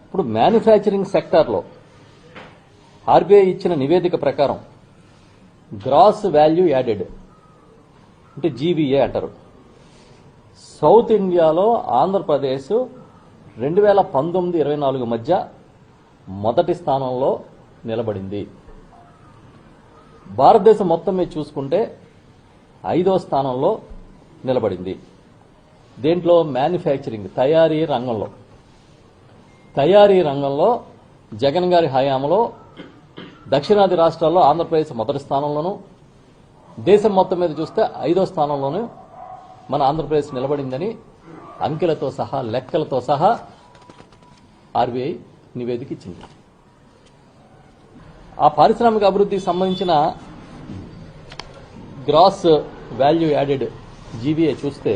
ఇప్పుడు మ్యానుఫ్యాక్చరింగ్ సెక్టార్లో ఆర్బీఐ ఇచ్చిన నివేదిక ప్రకారం గ్రాస్ వాల్యూ యాడెడ్ అంటే జీవీఏ అంటారు. సౌత్ ఇండియాలో ఆంధ్రప్రదేశ్ 2019-24 మధ్య మొదటి స్థానంలో నిలబడింది. భారతదేశం మొత్తం మీద చూసుకుంటే 5వ స్థానంలో నిలబడింది. దేంట్లో? మ్యానుఫ్యాక్చరింగ్, తయారీ రంగంలో జగన్ గారి హయాంలో దక్షిణాది రాష్ట్రాల్లో ఆంధ్రప్రదేశ్ మొదటి స్థానంలోనూ, దేశం మొత్తం మీద చూస్తే 5వ స్థానంలోనూ మన ఆంధ్రప్రదేశ్ నిలబడిందని అంకెలతో సహా లెక్కలతో సహా ఆర్బీఐ నివేదిక ఇచ్చింది. ఆ పారిశ్రామిక అభివృద్ధికి సంబంధించిన గ్రాస్ వాల్యూ యాడెడ్ జీవీఏ చూస్తే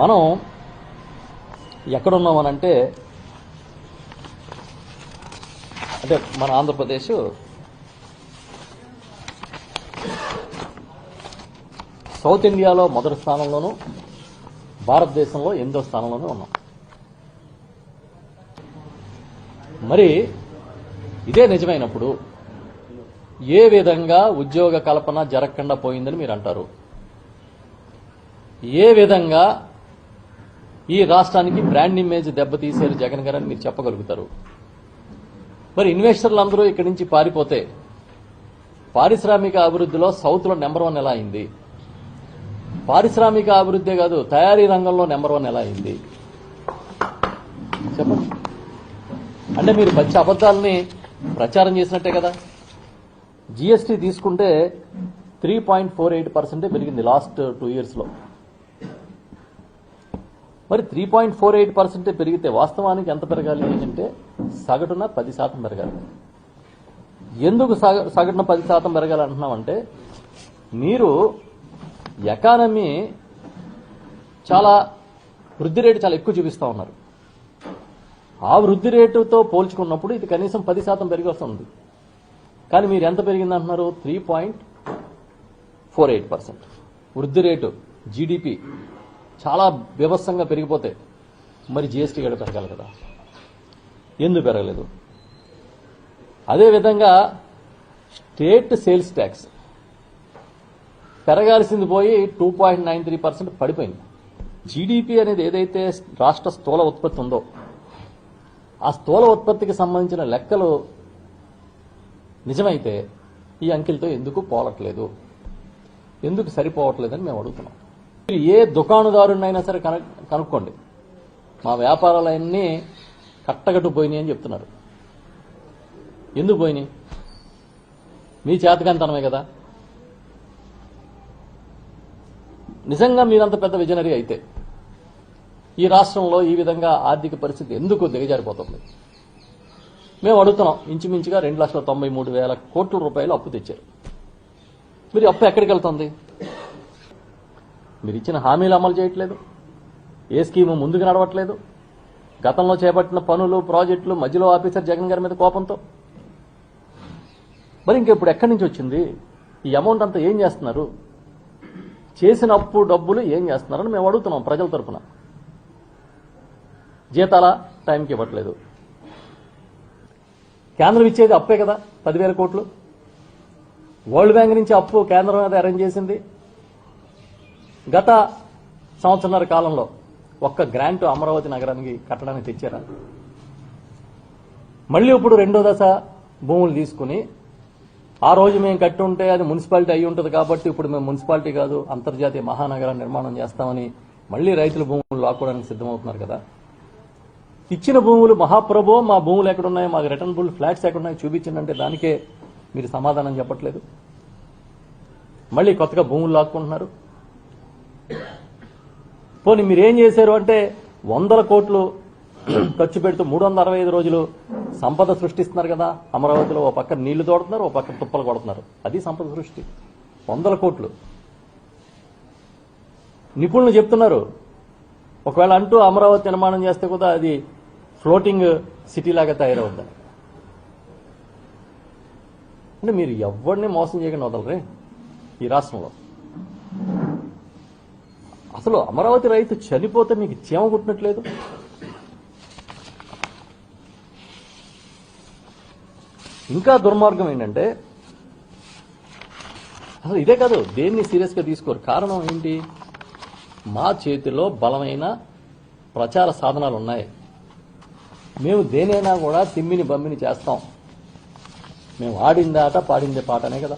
మనం ఎక్కడున్నామనంటే అంటే మన ఆంధ్రప్రదేశ్ సౌత్ ఇండియాలో మొదటి స్థానంలోనూ భారతదేశంలో 8వ స్థానంలోనూ ఉన్నాం. మరి ఇదే నిజమైనప్పుడు ఏ విధంగా ఉద్యోగ కల్పన జరగకుండా పోయిందని మీరు అంటారు? ఏ విధంగా ఈ రాష్ట్రానికి బ్రాండ్ ఇమేజ్ దెబ్బతీశారు జగన్ గారు అని మీరు చెప్పగలుగుతారు? మరి ఇన్వెస్టర్లు అందరూ ఇక్కడి నుంచి పారిపోతే పారిశ్రామిక అభివృద్ధిలో సౌత్లో నెంబర్ 1 ఎలా అయింది? పారిశ్రామిక అభివృద్ధే కాదు, తయారీ రంగంలో నెంబర్ 1 ఎలా అయింది? చెప్పండి. అంటే మీరు పచ్చి అబద్దాలని ప్రచారం చేసినట్టే కదా. జీఎస్టీ తీసుకుంటే 3.48% పెరిగింది లాస్ట్ 2 ఇయర్స్లో. మరి 3.48% పెరిగితే వాస్తవానికి ఎంత పెరగాలి అంటే సగటున 10% పెరగాలి. ఎందుకు సగటున 10% పెరగాలి అంటున్నామంటే మీరు ఎకానమీ చాలా వృద్ధి రేటు చాలా ఎక్కువ చూపిస్తూ ఉన్నారు. ఆ వృద్ధి రేటుతో పోల్చుకున్నప్పుడు ఇది కనీసం 10% పెరిగి వస్తుంది. కానీ మీరు ఎంత పెరిగింది అంటున్నారు? 3.48%. వృద్ధి రేటు జీడిపి చాలా బీభత్సంగా పెరిగిపోతే మరి జీఎస్టీ కూడా పెరగాలి కదా. ఎందుకు పెరగలేదు? అదేవిధంగా స్టేట్ సేల్స్ ట్యాక్స్ పెరగాల్సింది పోయి 2.93% పడిపోయింది. జీడిపి అనేది ఏదైతే రాష్ట్ర స్థూల ఉత్పత్తి ఉందో ఆ స్థూల ఉత్పత్తికి సంబంధించిన లెక్కలు నిజమైతే ఈ అంకెలతో ఎందుకు పోవట్లేదు, ఎందుకు సరిపోవట్లేదని మేము అడుగుతున్నాం. ఏ దుకాణదారునైనా సరే కనుక్కోండి, మా వ్యాపారాలన్నీ కట్టగట్టు పోయినాయి అని చెప్తున్నారు. ఎందుకు పోయినాయి? మీ చేతకంతనమే కదా. నిజంగా మీరంత పెద్ద విజనరీ అయితే ఈ రాష్ట్రంలో ఈ విధంగా ఆర్థిక పరిస్థితి ఎందుకు దిగజారిపోతుంది? మేము అడుగుతున్నాం. ఇంచుమించుగా 2,93,000 కోట్ల రూపాయలు అప్పు తెచ్చారు. మీరు అప్పు ఎక్కడికి వెళ్తుంది? మీరు ఇచ్చిన హామీలు అమలు చేయట్లేదు, ఏ స్కీము ముందుకు నడవట్లేదు. గతంలో చేపట్టిన పనులు ప్రాజెక్టులు మధ్యలో ఆఫీసర్ జగన్ గారి మీద కోపంతో మరి ఇంకెప్పుడు ఎక్కడి నుంచి వచ్చింది ఈ అమౌంట్ అంతా? ఏం చేస్తున్నారు? చేసిన అప్పు డబ్బులు ఏం చేస్తున్నారని మేము అడుగుతున్నాం ప్రజల తరఫున. జీతాల టైంకి ఇవ్వట్లేదు. కేంద్రం ఇచ్చేది అప్పే కదా, 10,000 కోట్లు. వరల్డ్ బ్యాంక్ నుంచి అప్పు కేంద్రం మీద అరేంజ్ చేసింది. గత సంవత్సరాల కాలంలో ఒక్క గ్రాంట్ అమరావతి నగరానికి కట్టడానికి తెచ్చారా? మళ్ళీ ఇప్పుడు 2వ దశ భూములు తీసుకుని ఆ రోజు మేము కట్టి ఉంటే అది మున్సిపాలిటీ అయి ఉంటుంది కాబట్టి ఇప్పుడు మేము మున్సిపాలిటీ కాదు అంతర్జాతీయ మహానగరం నిర్మాణం చేస్తామని మళ్ళీ రైతుల భూములు లాక్కోవడానికి సిద్ధమవుతున్నారు కదా. ఇచ్చిన భూములు మహాప్రభో మా భూములు ఎక్కడున్నాయో, మాకు రిటర్నబుల్ ఫ్లాట్స్ ఎక్కడున్నాయో చూపించిందంటే దానికే మీరు సమాధానం చెప్పట్లేదు. మళ్ళీ కొత్తగా భూములు లాక్కుంటున్నారు. పోనీ మీరేం చేశారు అంటే 100 కోట్లు ఖర్చు పెడుతూ 365 రోజులు సంపద సృష్టిస్తున్నారు కదా. అమరావతిలో ఓ పక్క నీళ్లు తోడుతున్నారు, ఓ పక్క తుప్పలు కొడుతున్నారు. అది సంపద సృష్టి. 100 కోట్లు. నిపుణులు చెప్తున్నారు ఒకవేళ అంటూ అమరావతి నిర్మాణం చేస్తే కూడా అది ఫ్లోటింగ్ సిటీ లాగా తయారవుద్దని. అంటే మీరు ఎవరిని మోసం చేయకుండా వదలరే ఈ రాష్ట్రంలో. అసలు అమరావతి రైతు చనిపోతే మీకు చీమ కుట్టినట్లేదు. ఇంకా దుర్మార్గం ఏంటంటే అసలు ఇదే కాదు, దేన్ని సీరియస్గా తీసుకోరు. కారణం ఏంటి? మా చేతిలో బలమైన ప్రచార సాధనాలు ఉన్నాయి. మేము దేనైనా కూడా తిమ్మిని బమ్మిని చేస్తాం. మేము ఆడింది ఆట, పాడిందే పాటనే కదా.